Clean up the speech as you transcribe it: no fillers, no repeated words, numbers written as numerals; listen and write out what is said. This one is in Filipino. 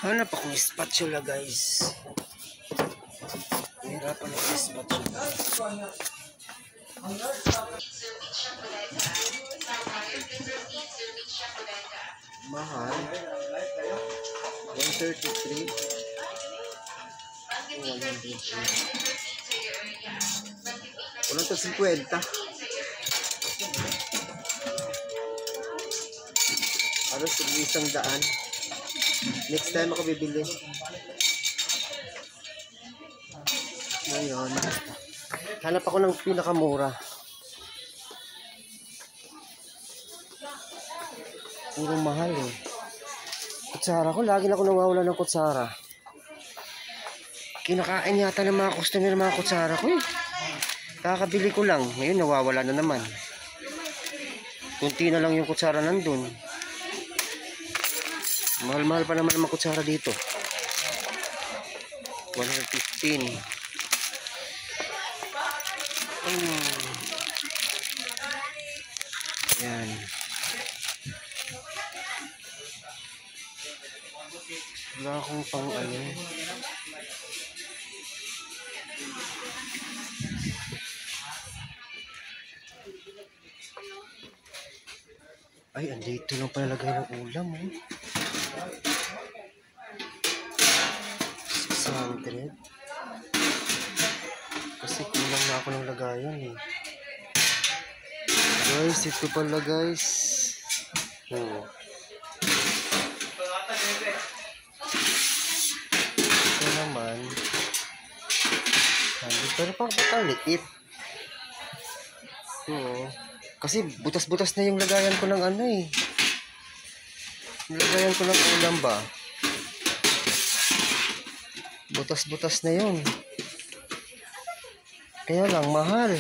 Hanap akong spatula, guys. Hirapan ako ng spatula. Mahal. 133. Walang to 50. Halos isang daan. Next time ako bibili. Ngayon, hanap ako ng pinakamura. Puro mahal eh. Kutsara ko, lagi na ako nawawala ng kutsara. Kinakain yata ng mga customer ng mga kutsara ko eh. Kakabili ko lang. Ngayon nawawala na naman. Kunti na lang yung kutsara nandun. Mahal-mahal pa naman ang mga kutsara dito. 115. Yan. Wala akong pang ano. Ay, andito lang pala lagay ng ulam eh. 600. Kasi kulang na ako ng lagayan eh. Guys, ito pala guys. Ito naman. Pero pang liit. Kasi butas-butas na yung lagayan ko ng ano eh. Lagayan ko ng ulam ba? Butas-butas na yun. Kaya lang mahal.